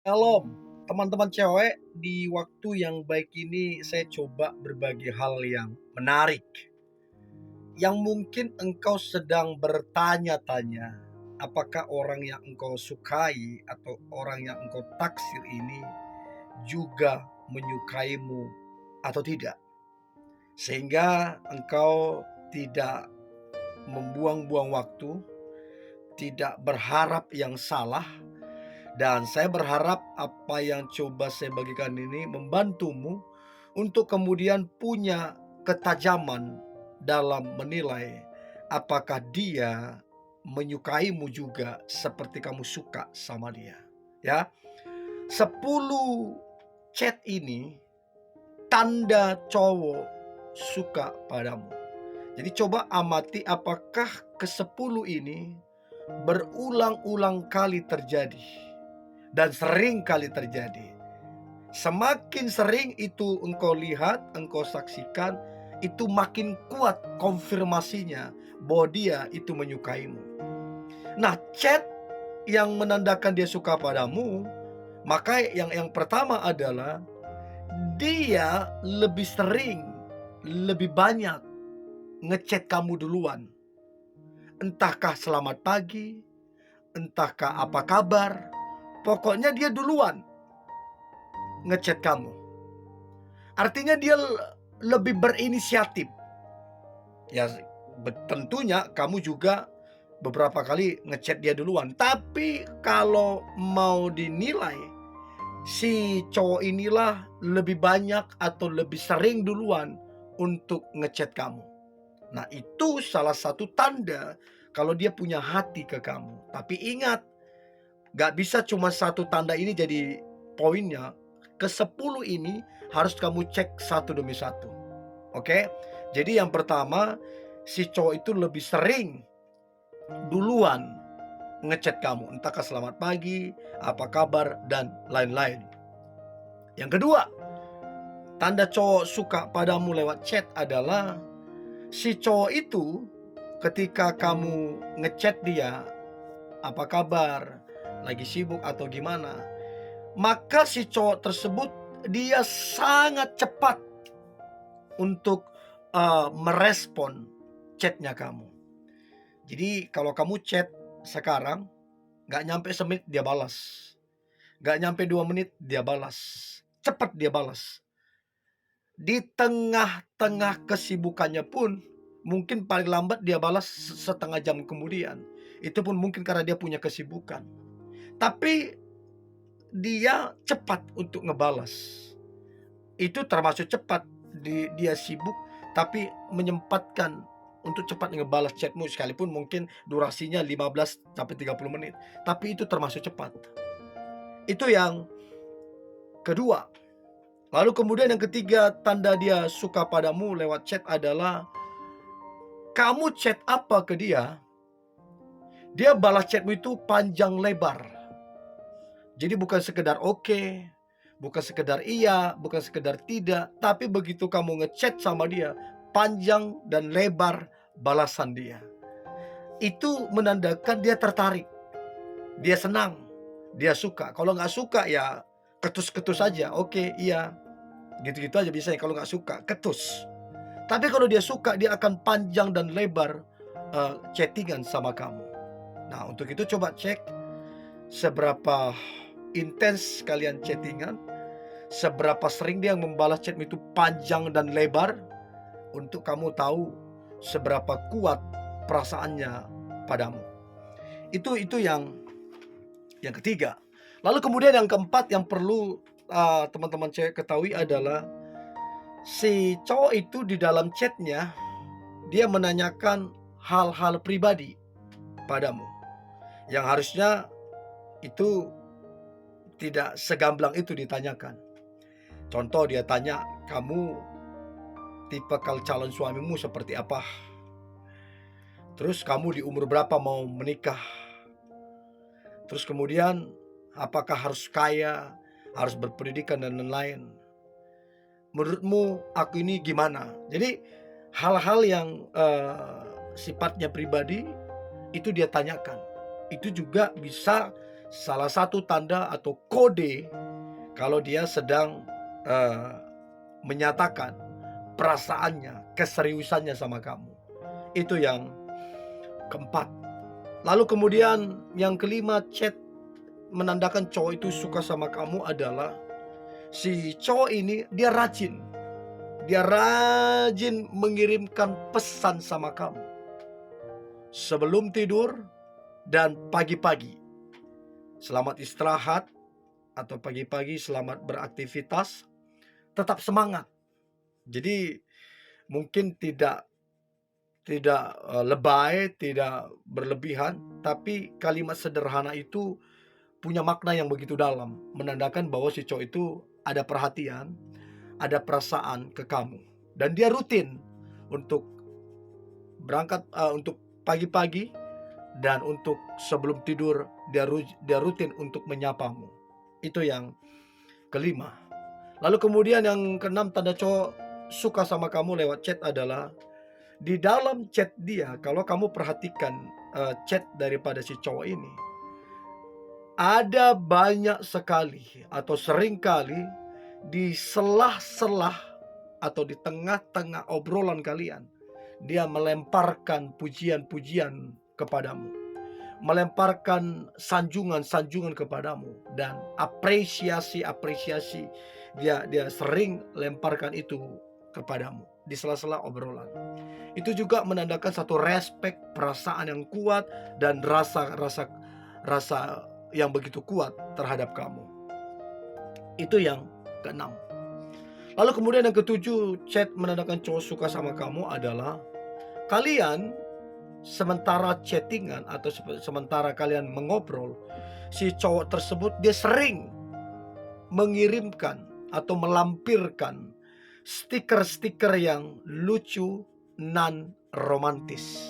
Halo, teman-teman cewek, di waktu yang baik ini saya coba berbagi hal yang menarik. Yang mungkin engkau sedang bertanya-tanya, apakah orang yang engkau sukai atau orang yang engkau taksir ini juga menyukaimu atau tidak. Sehingga engkau tidak membuang-buang waktu, tidak berharap yang salah. Dan saya berharap apa yang coba saya bagikan ini membantumu untuk kemudian punya ketajaman dalam menilai apakah dia menyukaimu juga seperti kamu suka sama dia. Ya, 10 chat ini tanda cowok suka padamu. Jadi coba amati apakah ke-10 ini berulang-ulang kali terjadi. Dan sering kali terjadi. Semakin sering itu engkau lihat, engkau saksikan, itu makin kuat konfirmasinya bahwa dia itu menyukaimu. Nah, chat yang menandakan dia suka padamu, maka yang pertama adalah dia lebih sering, lebih banyak ngechat kamu duluan. Entahkah selamat pagi, entahkah apa kabar, pokoknya dia duluan ngechat kamu. Artinya dia lebih berinisiatif. Ya tentunya kamu juga beberapa kali ngechat dia duluan. Tapi kalau mau dinilai, si cowok inilah lebih banyak atau lebih sering duluan untuk ngechat kamu. Nah, itu salah satu tanda kalau dia punya hati ke kamu. Tapi ingat, gak bisa cuma satu tanda ini jadi poinnya. Ke-10 ini harus kamu cek satu demi satu. Oke? Jadi yang pertama, si cowok itu lebih sering duluan ngechat kamu. Entahkah selamat pagi, apa kabar, dan lain-lain. Yang kedua, tanda cowok suka padamu lewat chat adalah si cowok itu ketika kamu ngechat dia, apa kabar, lagi sibuk atau gimana, maka si cowok tersebut dia sangat cepat untuk merespon chatnya kamu. Jadi kalau kamu chat sekarang, gak nyampe semenit dia balas, gak nyampe 2 menit dia balas, cepat dia balas. Di tengah-tengah kesibukannya pun mungkin paling lambat dia balas setengah jam kemudian. Itu pun mungkin karena dia punya kesibukan. Tapi dia cepat untuk ngebalas. Itu termasuk cepat. Dia sibuk tapi menyempatkan untuk cepat ngebalas chatmu, sekalipun mungkin durasinya 15 sampai 30 menit. Tapi itu termasuk cepat. Itu yang kedua. Lalu kemudian yang ketiga, tanda dia suka padamu lewat chat adalah kamu chat apa ke dia, dia balas chatmu itu panjang lebar. Jadi bukan sekedar oke, bukan sekedar iya, bukan sekedar tidak, tapi begitu kamu ngechat sama dia, panjang dan lebar balasan dia. Itu menandakan dia tertarik, dia senang, dia suka. Kalau nggak suka ya ketus-ketus aja, oke, iya, gitu-gitu aja biasanya. Kalau nggak suka, ketus. Tapi kalau dia suka, dia akan panjang dan lebar chattingan sama kamu. Nah, untuk itu coba cek seberapa intens kalian chattingan, seberapa sering dia membalas chatmu itu panjang dan lebar, untuk kamu tahu seberapa kuat perasaannya padamu. Itu yang ketiga. Lalu kemudian yang keempat yang perlu teman-teman cewek ketahui adalah si cowok itu di dalam chatnya dia menanyakan hal-hal pribadi padamu yang harusnya itu tidak segamblang itu ditanyakan. Contoh, dia tanya, kamu tipe calon suamimu seperti apa? Terus kamu di umur berapa mau menikah? Terus kemudian apakah harus kaya, harus berpendidikan dan lain-lain? Menurutmu aku ini gimana? Jadi hal-hal yang sifatnya pribadi, itu dia tanyakan. Itu juga bisa salah satu tanda atau kode kalau dia sedang menyatakan perasaannya, keseriusannya sama kamu. Itu yang keempat. Lalu kemudian yang kelima, chat menandakan cowok itu suka sama kamu adalah si cowok ini dia rajin. Dia rajin mengirimkan pesan sama kamu sebelum tidur dan pagi-pagi. Selamat istirahat atau pagi-pagi selamat beraktivitas, tetap semangat. Jadi mungkin tidak lebay, tidak berlebihan, tapi kalimat sederhana itu punya makna yang begitu dalam, menandakan bahwa si cowok itu ada perhatian, ada perasaan ke kamu, dan dia rutin untuk berangkat untuk pagi-pagi dan untuk sebelum tidur dia rutin untuk menyapamu. Itu yang kelima. Lalu kemudian yang keenam, tanda cowok suka sama kamu lewat chat adalah di dalam chat dia. Kalau kamu perhatikan chat daripada si cowok ini, ada banyak sekali atau sering kali di selah-selah atau di tengah-tengah obrolan kalian, dia melemparkan pujian-pujian kepadamu, melemparkan sanjungan-sanjungan kepadamu, dan apresiasi-apresiasi dia sering lemparkan itu kepadamu di sela-sela obrolan. Itu juga menandakan satu respek, perasaan yang kuat, dan rasa yang begitu kuat terhadap kamu. Itu yang keenam. Lalu kemudian yang ketujuh, chat menandakan cowok suka sama kamu adalah kalian sementara chattingan atau sementara kalian mengobrol, si cowok tersebut dia sering mengirimkan atau melampirkan stiker-stiker yang lucu, non romantis.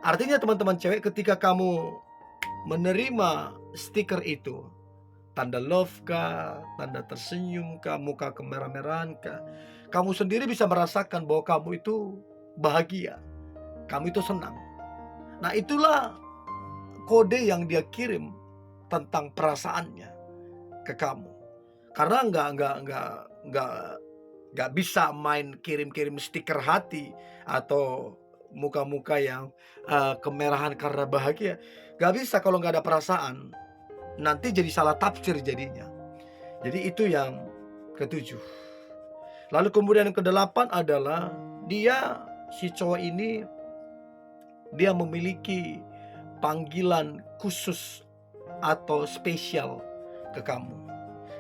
Artinya teman-teman cewek, ketika kamu menerima stiker itu, tanda love kah, tanda tersenyum kah, muka kemerah-merahan kah, kamu sendiri bisa merasakan bahwa kamu itu bahagia, kamu itu senang. Nah, itulah kode yang dia kirim tentang perasaannya ke kamu. Karena nggak bisa main kirim-kirim stiker hati atau muka-muka yang kemerahan karena bahagia. Nggak bisa kalau nggak ada perasaan. Nanti jadi salah tafsir jadinya. Jadi itu yang ketujuh. Lalu kemudian yang kedelapan adalah si cowok ini dia memiliki panggilan khusus atau spesial ke kamu.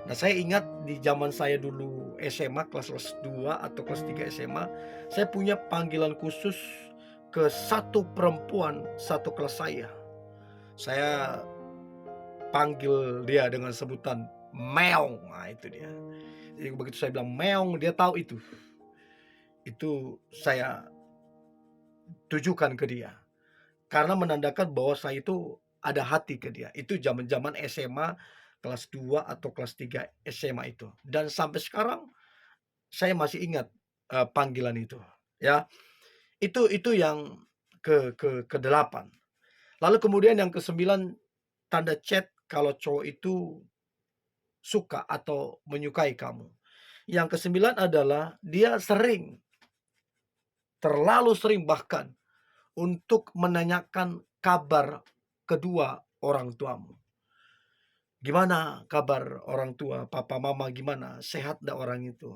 Nah, saya ingat di zaman saya dulu SMA kelas 2 atau kelas 3 SMA, saya punya panggilan khusus ke satu perempuan satu kelas saya. Saya panggil dia dengan sebutan meong. Nah, itu dia. Jadi begitu saya bilang meong, dia tahu itu. Itu saya tujukan ke dia. Karena menandakan bahwa saya itu ada hati ke dia. Itu zaman-zaman SMA kelas 2 atau kelas 3 SMA itu. Dan sampai sekarang saya masih ingat panggilan itu, ya. Itu yang ke-8. Lalu kemudian yang ke-9, tanda chat kalau cowok itu suka atau menyukai kamu. Yang ke-9 adalah dia terlalu sering bahkan untuk menanyakan kabar kedua orang tuamu. Gimana kabar orang tua, papa mama gimana? Sehat enggak orang itu?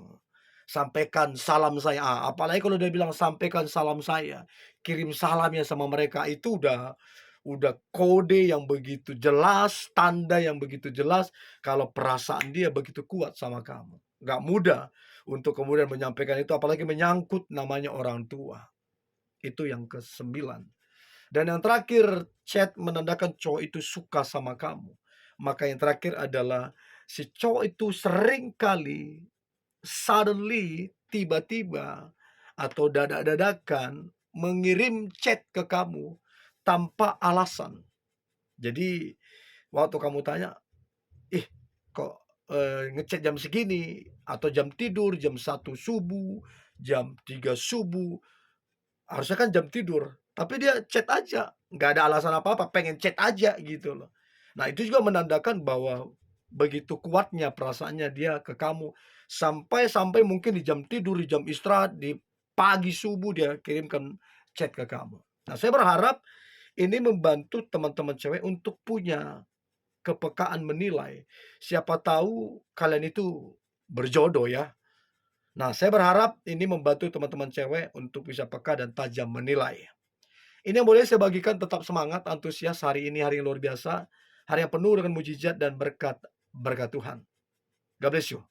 Sampaikan salam saya. Apalagi kalau dia bilang sampaikan salam saya, kirim salamnya sama mereka, itu udah kode yang begitu jelas, tanda yang begitu jelas kalau perasaan dia begitu kuat sama kamu. Nggak mudah untuk kemudian menyampaikan itu, apalagi menyangkut namanya orang tua. Itu yang ke-9. Dan yang terakhir, chat menandakan cowok itu suka sama kamu. Maka yang terakhir adalah si cowok itu sering kali suddenly, tiba-tiba atau dadak-dadakan mengirim chat ke kamu tanpa alasan. Jadi waktu kamu tanya, "Ih, kok ngechat jam segini?" Atau jam tidur, jam 1 subuh, jam 3 subuh. Harusnya kan jam tidur, tapi dia chat aja, nggak ada alasan apa-apa, pengen chat aja gitu loh. Nah, itu juga menandakan bahwa begitu kuatnya perasaannya dia ke kamu, sampai mungkin di jam tidur, di jam istirahat, di pagi, subuh dia kirimkan chat ke kamu. Nah, saya berharap ini membantu teman-teman cewek untuk punya kepekaan menilai. Siapa tahu kalian itu berjodoh ya. Nah, saya berharap ini membantu teman-teman cewek untuk bisa peka dan tajam menilai. Ini yang boleh saya bagikan, tetap semangat, antusias, hari ini hari yang luar biasa, hari yang penuh dengan mujizat dan berkat berkat Tuhan. God bless you.